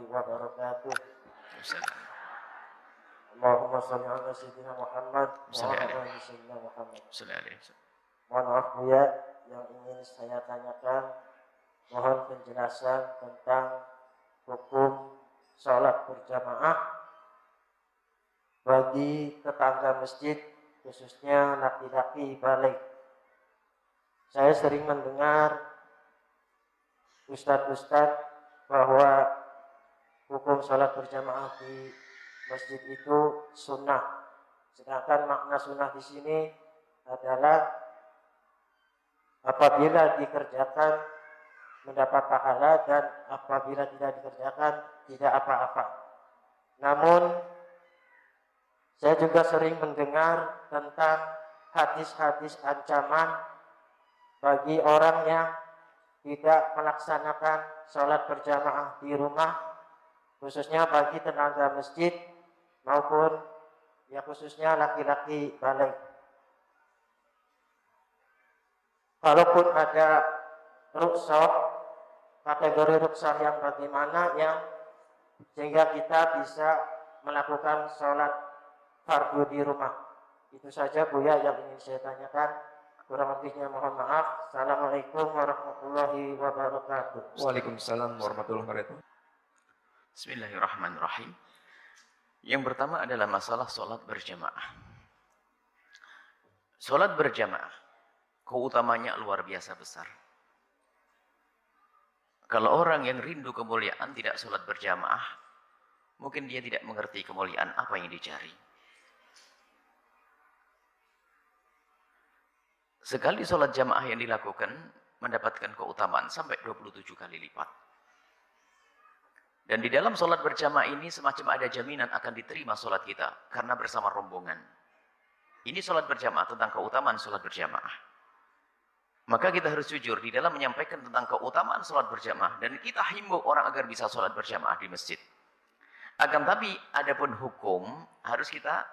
wabarakatuh. Allahumma sholli ala sayyidina Muhammad wa ala ali sayyidina Muhammad. Mohon maaf Buya, yang ingin saya tanyakan, mohon penjelasan tentang hukum sholat berjamaah bagi tetangga masjid, khususnya laki-laki balik. Saya sering mendengar ustadz-ustadz bahwa hukum sholat berjamaah di masjid itu sunnah. Sedangkan makna sunnah di sini adalah apabila dikerjakan mendapat pahala dan apabila tidak dikerjakan tidak apa-apa. Namun saya juga sering mendengar tentang hadis-hadis ancaman bagi orang yang tidak melaksanakan sholat berjamaah di rumah, khususnya bagi tenaga masjid maupun ya khususnya laki-laki balik. Kalaupun ada rukhsah, kategori rukhsah yang bagaimana yang sehingga kita bisa melakukan sholat fardu di rumah. Itu saja Buya yang ingin saya tanyakan. Kurang lebihnya mohon maaf. Assalamualaikum warahmatullahi wabarakatuh. Waalaikumsalam warahmatullahi wabarakatuh. Bismillahirrahmanirrahim. Yang pertama adalah masalah sholat berjamaah. Sholat berjamaah keutamanya luar biasa besar. Kalau orang yang rindu kemuliaan tidak sholat berjamaah, mungkin dia tidak mengerti kemuliaan apa yang dicari. Sekali sholat jamaah yang dilakukan mendapatkan keutamaan sampai 27 kali lipat. Dan di dalam sholat berjamaah ini semacam ada jaminan akan diterima sholat kita karena bersama rombongan. Ini sholat berjamaah tentang keutamaan sholat berjamaah. Maka kita harus jujur di dalam menyampaikan tentang keutamaan sholat berjamaah dan kita himbau orang agar bisa sholat berjamaah di masjid. Akan tapi adapun hukum harus kita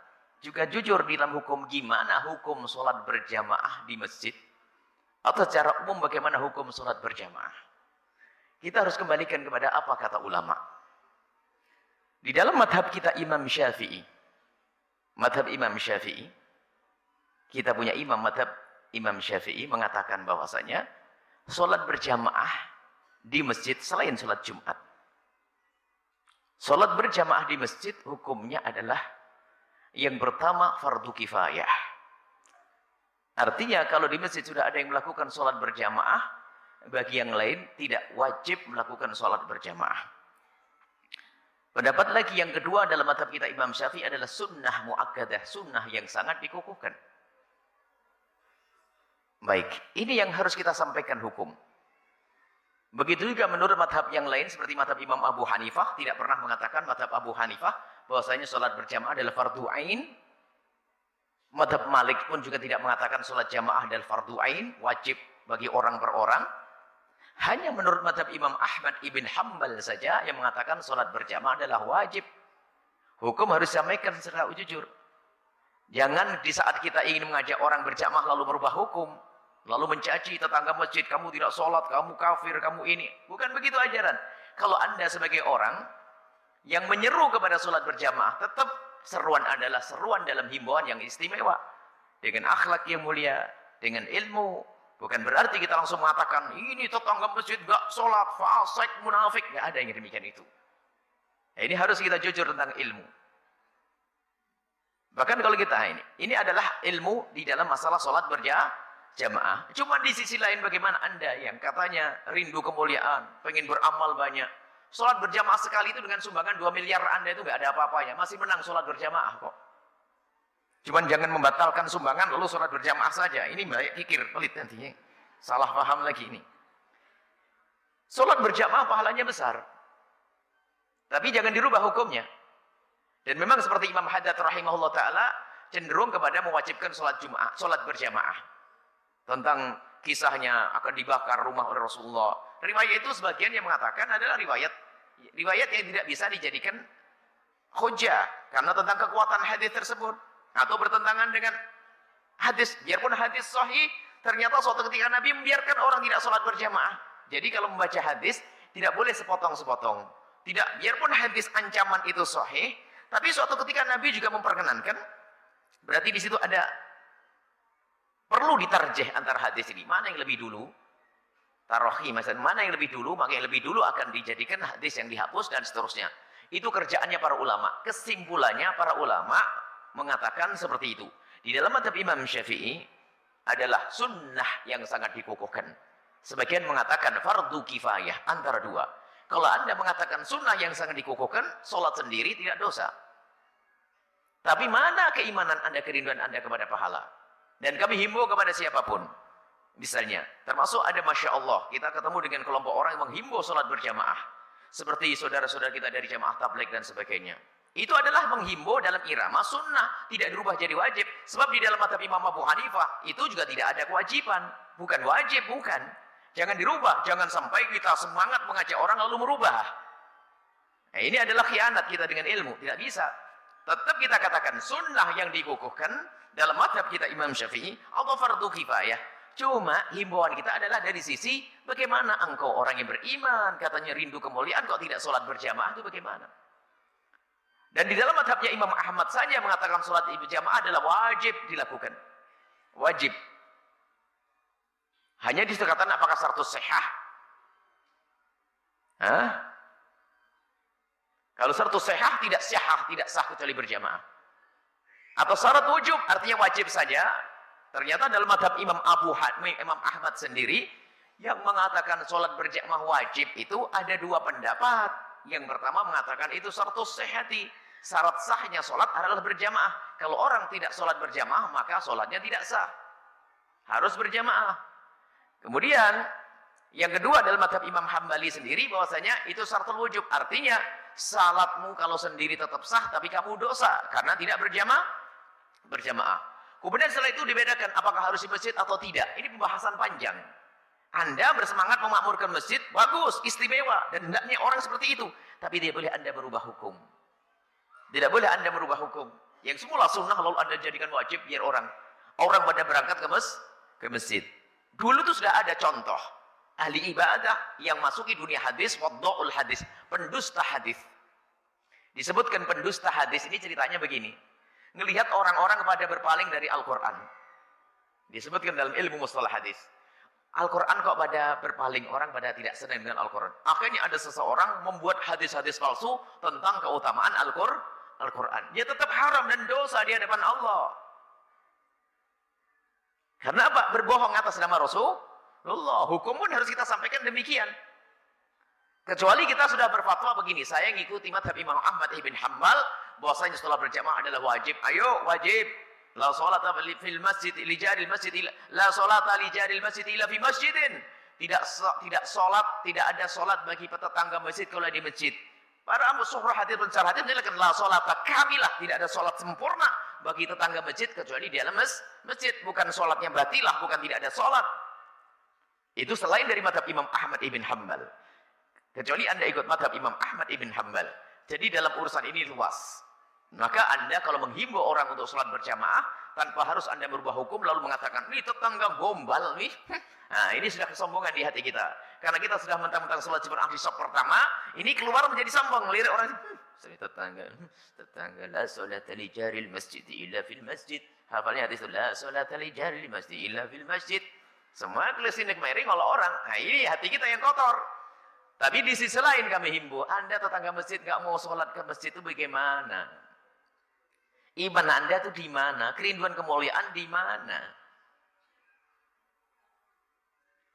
juga jujur di dalam hukum, gimana hukum sholat berjamaah di masjid atau secara umum bagaimana hukum sholat berjamaah. Kita harus kembalikan kepada apa kata ulama. Di dalam madhab kita Imam Syafi'i, madhab Imam Syafi'i, kita punya imam madhab Imam Syafi'i mengatakan bahwasanya sholat berjamaah di masjid selain sholat Jumat. Sholat berjamaah di masjid hukumnya adalah yang pertama fardu kifayah. Artinya kalau di masjid sudah ada yang melakukan sholat berjamaah, bagi yang lain tidak wajib melakukan sholat berjamaah. Pendapat lagi yang kedua dalam mazhab kita Imam Syafi'i adalah sunnah muakkadah, sunnah yang sangat dikukuhkan. Baik, ini yang harus kita sampaikan hukum. Begitu juga menurut mazhab yang lain seperti mazhab Imam Abu Hanifah, tidak pernah mengatakan mazhab Abu Hanifah bahwasanya sholat berjamaah adalah fardu ain. Mazhab Malik pun juga tidak mengatakan sholat jamaah adalah fardu ain, wajib bagi orang per orang. Hanya menurut mazhab Imam Ahmad ibn Hanbal saja yang mengatakan sholat berjamaah adalah wajib. Hukum harus disampaikan secara jujur. Jangan di saat kita ingin mengajak orang berjamaah lalu merubah hukum, lalu mencaci tetangga masjid, kamu tidak sholat, kamu kafir, kamu ini. Bukan begitu ajaran. Kalau Anda sebagai orang yang menyeru kepada sholat berjamaah, tetap seruan adalah seruan dalam himbauan yang istimewa. Dengan akhlak yang mulia, dengan ilmu. Bukan berarti kita langsung mengatakan, ini tetangga masjid gak sholat, fasik, munafik. Gak ada yang demikian itu. Nah, ini harus kita jujur tentang ilmu. Bahkan kalau kita ini adalah ilmu di dalam masalah sholat berjamaah. Cuma di sisi lain bagaimana Anda yang katanya rindu kemuliaan, pengen beramal banyak. Sholat berjamaah sekali itu dengan sumbangan 2 miliar Anda itu gak ada apa-apanya. Masih menang sholat berjamaah kok. Cuman jangan membatalkan sumbangan lalu sholat berjamaah saja. Ini baik pikir, pelit nantinya. Salah paham lagi ini. Sholat berjamaah pahalanya besar. Tapi jangan dirubah hukumnya. Dan memang seperti Imam Haddad rahimahullah ta'ala cenderung kepada mewajibkan sholat Jumat, sholat berjamaah. Tentang kisahnya akan dibakar rumah oleh Rasulullah. Riwayat itu sebagian yang mengatakan adalah riwayat yang tidak bisa dijadikan hujjah. Karena tentang kekuatan hadis tersebut. Atau bertentangan dengan hadis. Biarpun hadis sahih, ternyata suatu ketika Nabi membiarkan orang tidak sholat berjamaah. Jadi kalau membaca hadis, tidak boleh sepotong-sepotong. Tidak, biarpun hadis ancaman itu sahih, tapi suatu ketika Nabi juga memperkenankan, berarti di situ ada perlu ditarjih antara hadis ini. Mana yang lebih dulu? Tarohi, maksudnya mana yang lebih dulu, maka yang lebih dulu akan dijadikan hadis yang dihapus dan seterusnya. Itu kerjaannya para ulama. Kesimpulannya para ulama mengatakan seperti itu. Di dalam mazhab Imam Syafi'i adalah sunnah yang sangat dikukuhkan. Sebagian mengatakan fardu kifayah antara dua. Kalau Anda mengatakan sunnah yang sangat dikukuhkan, sholat sendiri tidak dosa. Tapi mana keimanan Anda, kerinduan Anda kepada pahala? Dan kami himbau kepada siapapun. Misalnya, termasuk ada Masya Allah, kita ketemu dengan kelompok orang yang menghimbau sholat berjamaah. Seperti saudara-saudara kita dari jamaah tabligh dan sebagainya. Itu adalah menghimbau dalam irama sunnah, tidak dirubah jadi wajib. Sebab di dalam mazhab Imam Abu Hanifah, itu juga tidak ada kewajiban. Bukan wajib, bukan. Jangan dirubah, jangan sampai kita semangat mengajak orang lalu merubah. Nah, ini adalah khianat kita dengan ilmu, tidak bisa. Tetap kita katakan sunnah yang dikukuhkan dalam mazhab kita Imam Syafi'i, atau fardu kifayah. Cuma himbauan kita adalah dari sisi bagaimana engkau orang yang beriman, katanya rindu kemuliaan, kok tidak sholat berjamaah, itu bagaimana? Dan di dalam mazhabnya Imam Ahmad saja mengatakan sholat berjamaah adalah wajib dilakukan. Wajib. Hanya disebutkan apakah syarat sihah? Kalau syarat sihah tidak sah kecuali berjamaah. Atau syarat wujub artinya wajib saja. Ternyata dalam mazhab Imam Ahmad sendiri yang mengatakan sholat berjamaah wajib itu ada dua pendapat. Yang pertama mengatakan itu syarat sihhati. Syarat sahnya sholat adalah berjamaah. Kalau orang tidak sholat berjamaah maka sholatnya tidak sah. Harus berjamaah. Kemudian yang kedua dalam mazhab Imam Hambali sendiri bahwasanya itu syaratul wujub, artinya salatmu kalau sendiri tetap sah tapi kamu dosa karena tidak berjamaah. Kemudian setelah itu dibedakan apakah harus di masjid atau tidak. Ini pembahasan panjang. Anda bersemangat memakmurkan masjid, bagus, istimewa dan hendaknya orang seperti itu. Tapi tidak boleh Anda merubah hukum. Tidak boleh Anda merubah hukum. Yang semula sunnah lalu Anda jadikan wajib biar orang pada berangkat ke masjid. Dulu itu sudah ada contoh ahli ibadah yang masuki dunia hadis, wadda'ul hadis, pendusta hadis. Disebutkan pendusta hadis ini ceritanya begini. Ngelihat orang-orang pada berpaling dari Al-Quran. Disebutkan dalam ilmu mustalah hadis. Al-Quran kok pada berpaling, orang pada tidak senang dengan Al-Quran. Akhirnya ada seseorang membuat hadis-hadis palsu tentang keutamaan Al-Quran. Dia tetap haram dan dosa di hadapan Allah. Karena apa? Berbohong atas nama Rasulullah. Hukum pun harus kita sampaikan demikian. Kecuali kita sudah berfatwa begini, saya ngikuti mazhab Imam Ahmad ibn Hanbal, bahwasanya sholat berjamaah adalah wajib. Ayo, wajib. La sholata fil masjid li jaril masjid la sholata li jaril masjid illa fi masjidin. Tidak ada sholat bagi tetangga masjid kalau di masjid. Para suhrah hadis pensyarah hadis menjelaskan la sholata kamilah, tidak ada sholat sempurna bagi tetangga masjid kecuali di dalam masjid. Bukan sholatnya batilah, bukan tidak ada sholat. Itu selain dari mazhab Imam Ahmad ibn Hanbal. Kecuali Anda ikut mazhab Imam Ahmad ibn Hanbal. Jadi dalam urusan ini luas. Maka Anda kalau menghimbau orang untuk sholat berjamaah, tanpa harus Anda merubah hukum lalu mengatakan, ini tetangga gombal nih. Nah, ini sudah kesombongan di hati kita. Karena kita sudah mentang-mentang sholat berjamaah di sop pertama, ini keluar menjadi sombong. Lirik orang, tetangga la sholata li jaril masjid illa fil masjid. Hafalnya hadis itu, la sholata li jaril masjid illa fil masjid. Semua kelesinik miring oleh orang. Nah, ini hati kita yang kotor. Tapi di sisi lain kami himbau, Anda tetangga masjid nggak mau sholat ke masjid itu bagaimana? Iman Anda itu di mana? Kerinduan kemuliaan di mana?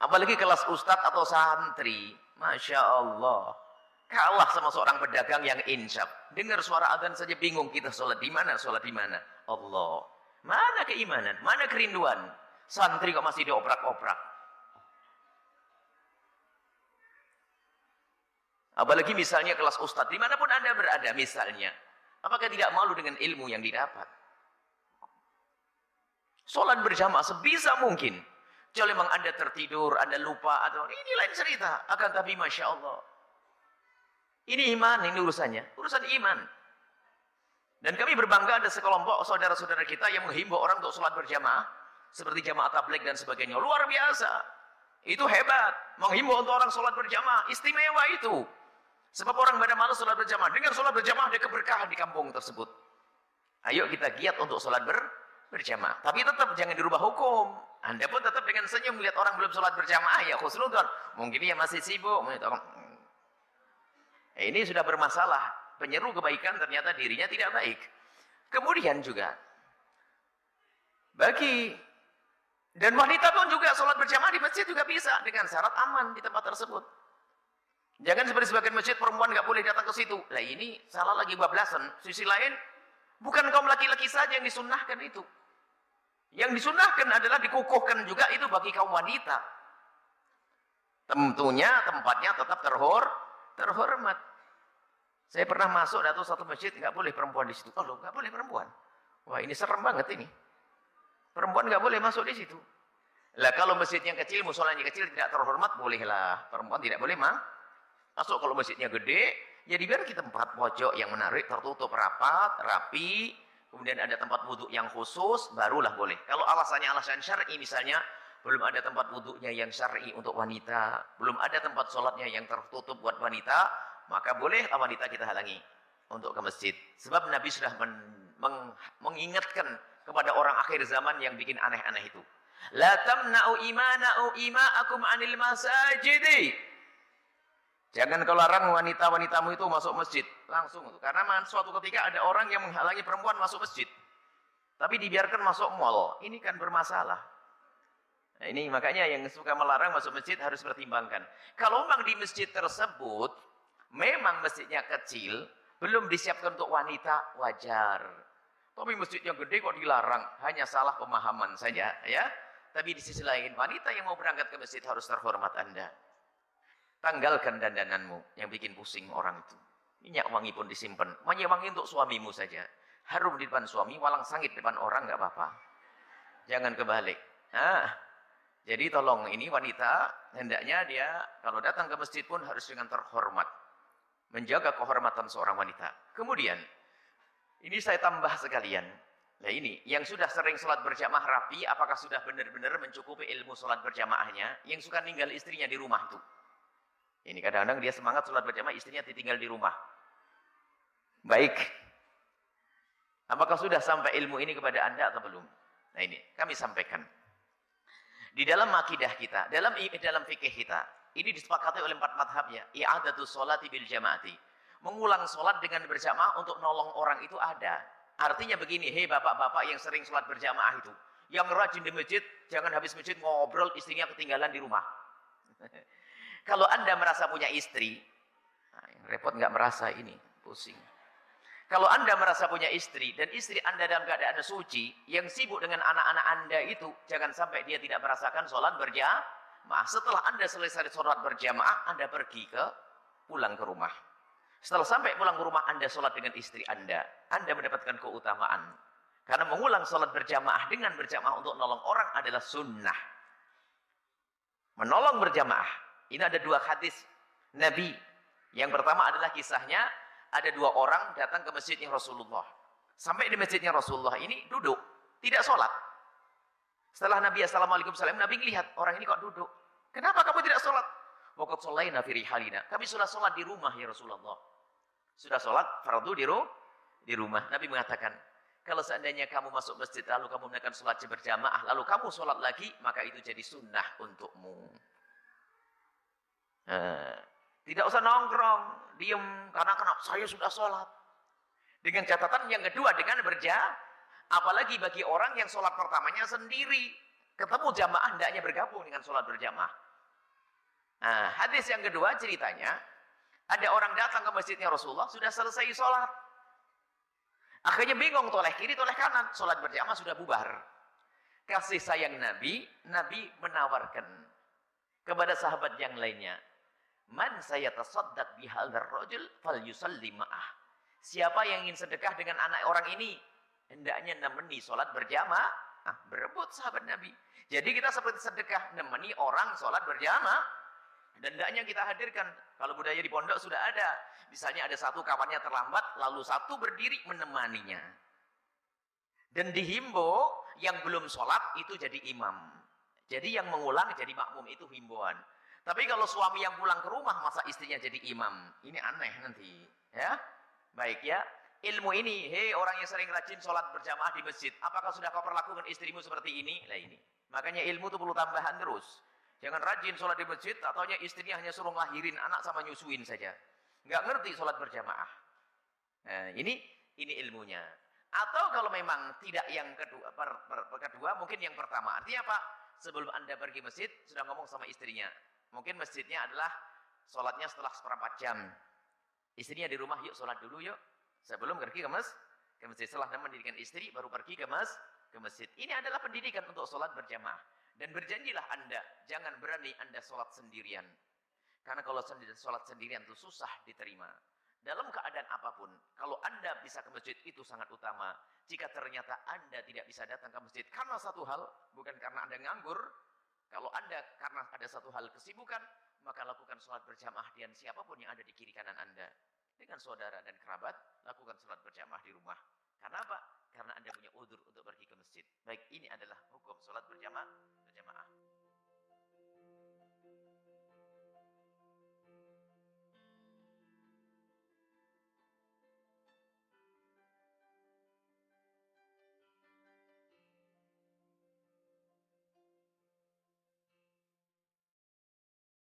Apalagi kelas ustadz atau santri, Masya Allah, kalah sama seorang pedagang yang insaf. Dengar suara adzan saja bingung, kita sholat di mana? Sholat di mana? Allah, mana keimanan? Mana kerinduan? Santri kok masih dioprak-oprak? Apalagi misalnya kelas ustadz, dimanapun Anda berada misalnya, apakah tidak malu dengan ilmu yang didapat? Sholat berjamaah sebisa mungkin. Kecuali memang Anda tertidur, Anda lupa, atau ini lain cerita. Akan tapi Masya Allah. Ini iman, ini urusannya. Urusan iman. Dan kami berbangga ada sekelompok saudara-saudara kita yang menghimbau orang untuk sholat berjamaah. Seperti jamaah tabligh dan sebagainya. Luar biasa. Itu hebat. Menghimbau untuk orang sholat berjamaah. Istimewa itu. Sebab orang pada malas sholat berjamaah. Dengan sholat berjamaah ada keberkahan di kampung tersebut. Ayo kita giat untuk sholat berjamaah. Tapi tetap jangan dirubah hukum. Anda pun tetap dengan senyum melihat orang belum sholat berjamaah, ya khusnudon. Mungkin dia masih sibuk. Ini sudah bermasalah. Penyeru kebaikan ternyata dirinya tidak baik. Kemudian juga, dan wanita pun juga sholat berjamaah di masjid juga bisa. Dengan syarat aman di tempat tersebut. Jangan seperti sebagian masjid perempuan nggak boleh datang ke situ. Lah ini salah lagi bablasan. Sisi lain, bukan kaum laki-laki saja yang disunnahkan itu. Yang disunnahkan adalah dikukuhkan juga itu bagi kaum wanita. Tentunya tempatnya tetap terhormat. Saya pernah masuk atau satu masjid nggak boleh perempuan di situ. Oh loh, nggak boleh perempuan. Wah ini serem banget ini. Perempuan nggak boleh masuk di situ. Lah kalau masjidnya kecil, musolanya kecil tidak terhormat, bolehlah. Perempuan tidak boleh masuk. Kalau masjidnya gede, ya dibiarkan kita tempat pojok yang menarik, tertutup rapat, rapi. Kemudian ada tempat wudhu yang khusus, barulah boleh. Kalau alasannya alasan syar'i misalnya, belum ada tempat wudhunya yang syar'i untuk wanita, belum ada tempat sholatnya yang tertutup buat wanita, maka boleh wanita kita halangi untuk ke masjid. Sebab Nabi sudah mengingatkan kepada orang akhir zaman yang bikin aneh-aneh itu. La tamna'u ima'akum 'anil masajidi. Jangan kau larang wanita-wanitamu itu masuk masjid. Langsung. Karena suatu ketika ada orang yang menghalangi perempuan masuk masjid. Tapi dibiarkan masuk mall. Ini kan bermasalah. Nah, ini makanya yang suka melarang masuk masjid harus pertimbangkan. Kalau memang di masjid tersebut, memang masjidnya kecil, belum disiapkan untuk wanita, wajar. Tapi masjidnya gede kok dilarang. Hanya salah pemahaman saja. Ya. Tapi di sisi lain, wanita yang mau berangkat ke masjid harus terhormat Anda. Tanggalkan dandananmu yang bikin pusing orang itu. Minyak wangi pun disimpan. Minyak wangi untuk suamimu saja. Harum di depan suami, walang sangit di depan orang nggak apa-apa. Jangan kebalik. Jadi tolong ini wanita, hendaknya dia kalau datang ke masjid pun harus dengan terhormat. Menjaga kehormatan seorang wanita. Kemudian, ini saya tambah sekalian. Nah ini, yang sudah sering sholat berjamaah rapi, apakah sudah benar-benar mencukupi ilmu sholat berjamaahnya? Yang suka ninggal istrinya di rumah itu. Ini kadang-kadang dia semangat sholat berjamaah, istrinya ditinggal di rumah. Baik. Apakah sudah sampai ilmu ini kepada Anda atau belum? Nah ini, kami sampaikan. Di dalam akidah kita, dalam fikih kita, ini disepakati oleh 4 madhab ya. I'adatus sholati bil jamaati. Mengulang sholat dengan berjamaah untuk nolong orang itu ada. Artinya begini, hei bapak-bapak yang sering sholat berjamaah itu. Yang rajin di masjid, jangan habis masjid ngobrol istrinya ketinggalan di rumah. Kalau Anda merasa punya istri, yang repot nggak merasa ini, pusing. Kalau Anda merasa punya istri, dan istri Anda dalam keadaan suci, yang sibuk dengan anak-anak Anda itu, jangan sampai dia tidak merasakan sholat berjamaah. Setelah Anda selesai sholat berjamaah, Anda pergi pulang ke rumah. Setelah sampai pulang ke rumah, Anda sholat dengan istri Anda mendapatkan keutamaan. Karena mengulang sholat berjamaah dengan berjamaah untuk menolong orang adalah sunnah. Menolong berjamaah. Ini ada 2 hadis Nabi. Yang pertama adalah kisahnya, ada 2 orang datang ke masjidnya Rasulullah. Sampai di masjidnya Rasulullah ini duduk, tidak sholat. Setelah Nabi Assalamualaikum salam, Nabi melihat orang ini kok duduk. Kenapa kamu tidak sholat? Waqad sholaina fi rihalina. Kami sudah sholat di rumah ya Rasulullah. Sudah sholat fardu di rumah. Nabi mengatakan, kalau seandainya kamu masuk masjid lalu kamu melakukan sholat berjamaah, lalu kamu sholat lagi, maka itu jadi sunnah untukmu. Tidak usah nongkrong, diem, karena saya sudah sholat. Dengan catatan yang kedua, dengan apalagi bagi orang yang sholat pertamanya sendiri, ketemu jamaah, hendaknya bergabung dengan sholat berjamaah. Hadis yang kedua ceritanya, ada orang datang ke masjidnya Rasulullah, sudah selesai sholat. Akhirnya bingung, toleh kiri, toleh kanan, sholat berjamaah sudah bubar. Kasih sayang Nabi menawarkan kepada sahabat yang lainnya, man saya tasaddaq bihadzal rajul falyusalli ma'ah. Siapa yang ingin sedekah dengan anak orang ini, hendaknya nemeni sholat berjamaah. Berebut sahabat Nabi. Jadi kita seperti sedekah nemeni orang sholat berjamaah. Dan hendaknya kita hadirkan. Kalau budaya di pondok sudah ada. Misalnya ada satu kawannya terlambat, lalu satu berdiri menemaninya. Dan dihimbau yang belum sholat itu jadi imam. Jadi yang mengulang jadi makmum, itu himbauan. Tapi kalau suami yang pulang ke rumah, masa istrinya jadi imam? Ini aneh nanti. Ya, baik ya. Ilmu ini, hei orang yang sering rajin sholat berjamaah di masjid, apakah sudah kau perlakukan istrimu seperti ini? Lah ini. Makanya ilmu itu perlu tambahan terus. Jangan rajin sholat di masjid, ataunya istrinya hanya suruh ngelahirin anak sama nyusuin saja. Nggak ngerti sholat berjamaah. Nah, ini ilmunya. Atau kalau memang tidak yang kedua, mungkin yang pertama. Artinya apa? Sebelum Anda pergi masjid, sudah ngomong sama istrinya. Mungkin masjidnya adalah sholatnya setelah seperempat jam. Istrinya di rumah, yuk sholat dulu yuk. Sebelum pergi ke masjid. Setelah mendirikan istri, baru pergi ke masjid. Ini adalah pendidikan untuk sholat berjamaah. Dan berjanjilah Anda, jangan berani Anda sholat sendirian. Karena kalau sholat sendirian itu susah diterima. Dalam keadaan apapun, kalau Anda bisa ke masjid itu sangat utama. Jika ternyata Anda tidak bisa datang ke masjid karena satu hal, bukan karena Anda nganggur. Kalau Anda karena ada satu hal kesibukan, maka lakukan sholat berjamaah dengan siapapun yang ada di kiri kanan Anda. Dengan saudara dan kerabat, lakukan sholat berjamaah di rumah. Karena apa? Karena Anda punya udzur untuk pergi ke masjid. Baik, ini adalah hukum sholat berjamaah.